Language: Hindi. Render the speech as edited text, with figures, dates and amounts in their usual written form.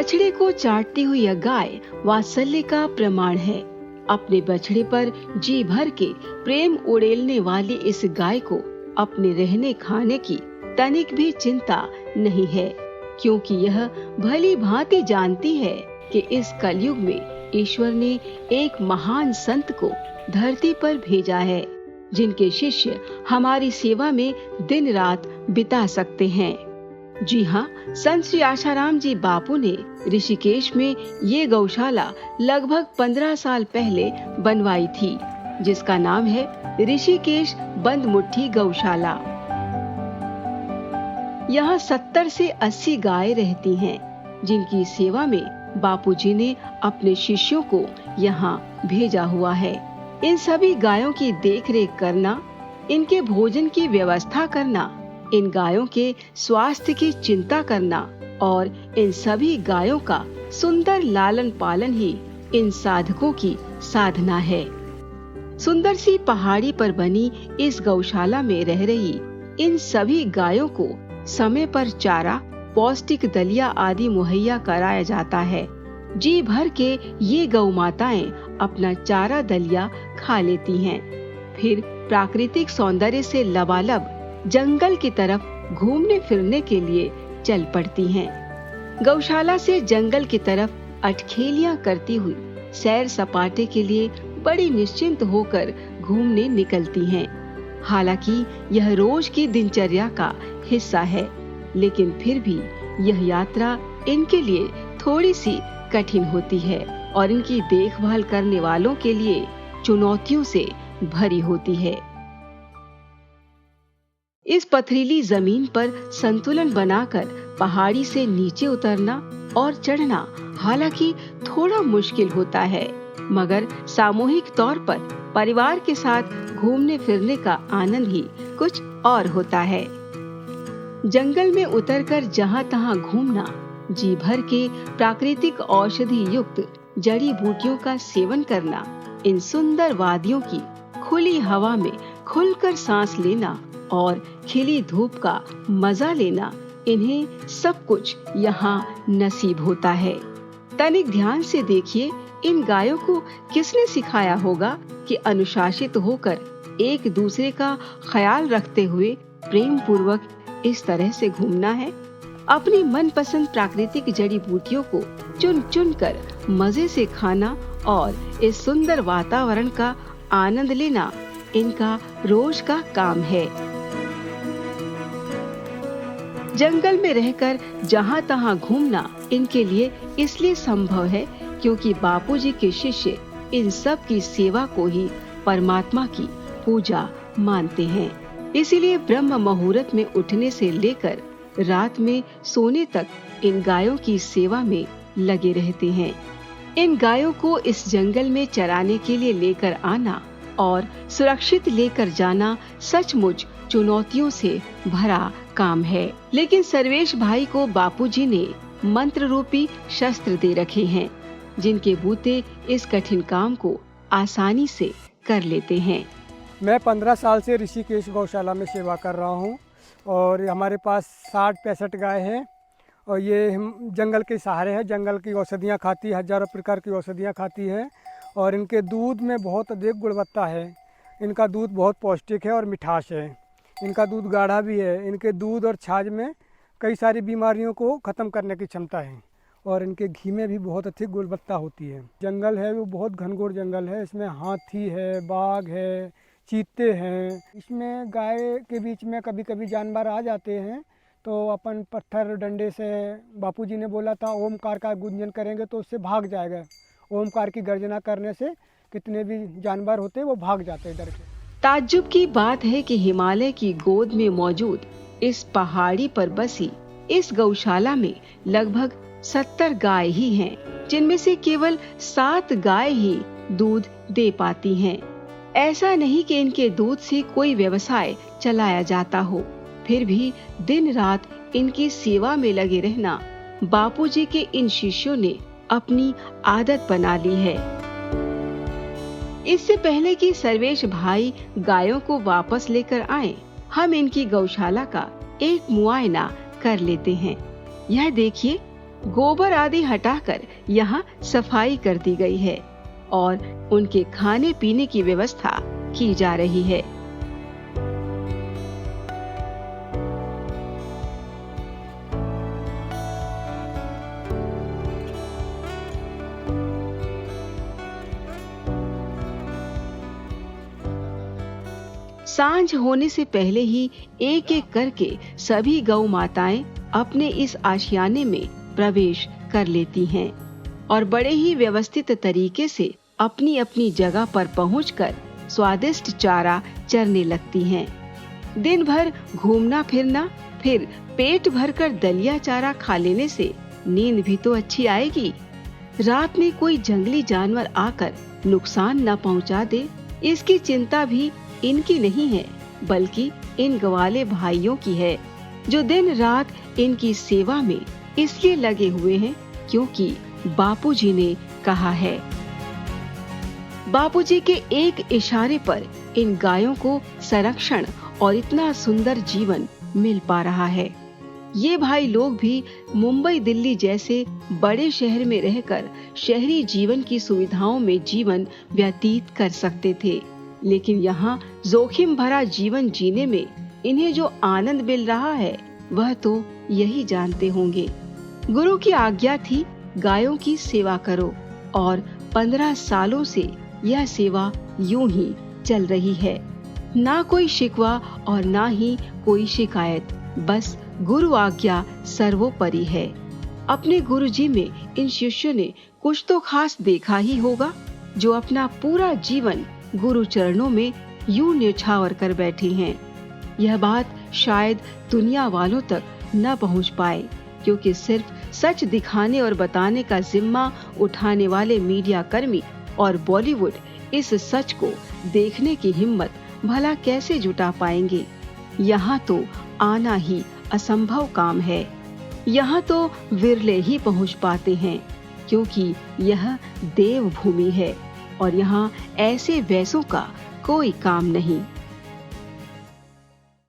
बछड़े को चाटती हुई यह गाय वात्सल्य का प्रमाण है। अपने बछड़े पर जी भर के प्रेम उड़ेलने वाली इस गाय को अपने रहने खाने की तनिक भी चिंता नहीं है, क्योंकि यह भली भांति जानती है कि इस कलयुग में ईश्वर ने एक महान संत को धरती पर भेजा है, जिनके शिष्य हमारी सेवा में दिन रात बिता सकते हैं। जी हाँ, संत श्री आशाराम जी बापू ने ऋषिकेश में ये गौशाला लगभग 15 साल पहले बनवाई थी, जिसका नाम है ऋषिकेश बंद मुट्ठी गौशाला। यहाँ 70 से 80 गायें रहती हैं, जिनकी सेवा में बापूजी ने अपने शिष्यों को यहाँ भेजा हुआ है। इन सभी गायों की देखरेख करना, इनके भोजन की व्यवस्था करना, इन गायों के स्वास्थ्य की चिंता करना और इन सभी गायों का सुंदर लालन पालन ही इन साधकों की साधना है। सुंदर सी पहाड़ी पर बनी इस गौशाला में रह रही इन सभी गायों को समय पर चारा, पौष्टिक दलिया आदि मुहैया कराया जाता है। जी भर के ये गौ माताएं अपना चारा दलिया खा लेती हैं, फिर प्राकृतिक सौंदर्य से लबालब जंगल की तरफ घूमने फिरने के लिए चल पड़ती हैं। गौशाला से जंगल की तरफ अटखेलियां करती हुई सैर सपाटे के लिए बड़ी निश्चिंत होकर घूमने निकलती हैं। हालांकि यह रोज की दिनचर्या का हिस्सा है, लेकिन फिर भी यह यात्रा इनके लिए थोड़ी सी कठिन होती है और इनकी देखभाल करने वालों के लिए चुनौतियों से भरी होती है। इस पथरीली जमीन पर संतुलन बनाकर पहाड़ी से नीचे उतरना और चढ़ना हालांकि थोड़ा मुश्किल होता है, मगर सामूहिक तौर पर परिवार के साथ घूमने फिरने का आनंद ही कुछ और होता है। जंगल में उतरकर जहाँ तहाँ घूमना, जी भर के प्राकृतिक औषधि युक्त जड़ी बूटियों का सेवन करना, इन सुंदर वादियों की खुली हवा में खुलकर सांस लेना और खिली धूप का मजा लेना, इन्हें सब कुछ यहाँ नसीब होता है। तनिक ध्यान से देखिए, इन गायों को किसने सिखाया होगा कि अनुशासित होकर एक दूसरे का ख्याल रखते हुए प्रेम पूर्वक इस तरह से घूमना है। अपनी मनपसंद प्राकृतिक जड़ी बूटियों को चुन चुन कर मजे से खाना और इस सुंदर वातावरण का आनंद लेना इनका रोज का काम है। जंगल में रहकर जहाँ तहाँ घूमना इनके लिए इसलिए संभव है क्योंकि बापूजी के शिष्य इन सब की सेवा को ही परमात्मा की पूजा मानते हैं। इसीलिए ब्रह्म मुहूर्त में उठने से लेकर रात में सोने तक इन गायों की सेवा में लगे रहते हैं। इन गायों को इस जंगल में चराने के लिए लेकर आना और सुरक्षित लेकर जाना सचमुच चुनौतियों से भरा काम है, लेकिन सर्वेश भाई को बापूजी ने मंत्र रूपी शस्त्र दे रखे हैं, जिनके बूते इस कठिन काम को आसानी से कर लेते हैं। मैं 15 साल से ऋषिकेश गौशाला में सेवा कर रहा हूं और हमारे पास 60-65 गाय हैं और ये जंगल के सहारे है। जंगल की औषधियाँ खाती है, हजारों प्रकार की औषधियाँ खाती है और इनके दूध में बहुत अधिक गुणवत्ता है। इनका दूध बहुत पौष्टिक है और मिठास है। इनका दूध गाढ़ा भी है। इनके दूध और छाछ में कई सारी बीमारियों को ख़त्म करने की क्षमता है और इनके घी में भी बहुत अच्छी गुणवत्ता होती है। जंगल है वो बहुत घनघोर जंगल है। इसमें हाथी है, बाघ है, चीते हैं। इसमें गाय के बीच में कभी कभी जानवर आ जाते हैं तो अपन पत्थर डंडे से, बापूजी ने बोला था ओमकार का गुंजन करेंगे तो उससे भाग जाएगा। ओमकार की गर्जना करने से कितने भी जानवर होते हैं वो भाग जाते हैं डर के। ताज्जुब की बात है कि हिमालय की गोद में मौजूद इस पहाड़ी पर बसी इस गौशाला में लगभग 70 गाय ही हैं, जिनमें से केवल 7 गाय ही दूध दे पाती हैं। ऐसा नहीं कि इनके दूध से कोई व्यवसाय चलाया जाता हो, फिर भी दिन रात इनकी सेवा में लगे रहना बापूजी के इन शिष्यों ने अपनी आदत बना ली है। इससे पहले कि सर्वेश भाई गायों को वापस लेकर आएं, हम इनकी गौशाला का एक मुआयना कर लेते हैं। यह देखिए, गोबर आदि हटाकर यहाँ सफाई कर दी गई है और उनके खाने पीने की व्यवस्था की जा रही है। सांझ होने से पहले ही एक एक करके सभी गौ माताएं अपने इस आशियाने में प्रवेश कर लेती हैं और बड़े ही व्यवस्थित तरीके से अपनी अपनी जगह पर पहुंचकर स्वादिष्ट चारा चरने लगती हैं। दिन भर घूमना फिरना, फिर पेट भरकर दलिया चारा खा लेने से नींद भी तो अच्छी आएगी। रात में कोई जंगली जानवर आकर नुकसान न पहुंचा दे, इसकी चिंता भी इनकी नहीं है, बल्कि इन ग्वाले भाइयों की है, जो दिन रात इनकी सेवा में इसलिए लगे हुए हैं क्योंकि बापूजी ने कहा है। बापूजी के एक इशारे पर इन गायों को संरक्षण और इतना सुंदर जीवन मिल पा रहा है। ये भाई लोग भी मुंबई दिल्ली जैसे बड़े शहर में रहकर शहरी जीवन की सुविधाओं में जीवन व्यतीत कर सकते थे, लेकिन यहाँ जोखिम भरा जीवन जीने में इन्हें जो आनंद मिल रहा है वह तो यही जानते होंगे। गुरु की आज्ञा थी गायों की सेवा करो और 15 सालों से यह सेवा यूं ही चल रही है। ना कोई शिकवा और ना ही कोई शिकायत, बस गुरु आज्ञा सर्वोपरि है। अपने गुरुजी में इन शिष्यों ने कुछ तो खास देखा ही होगा, जो अपना पूरा जीवन गुरु चरणों में यूं न्यौछावर कर बैठे हैं। यह बात शायद दुनिया वालों तक न पहुंच पाए, क्योंकि सिर्फ सच दिखाने और बताने का जिम्मा उठाने वाले मीडिया कर्मी और बॉलीवुड इस सच को देखने की हिम्मत भला कैसे जुटा पाएंगे। यहाँ तो आना ही असंभव काम है। यहाँ तो विरले ही पहुंच पाते हैं, क्योंकि यह देवभूमि है और यहाँ ऐसे वैसों का कोई काम नहीं।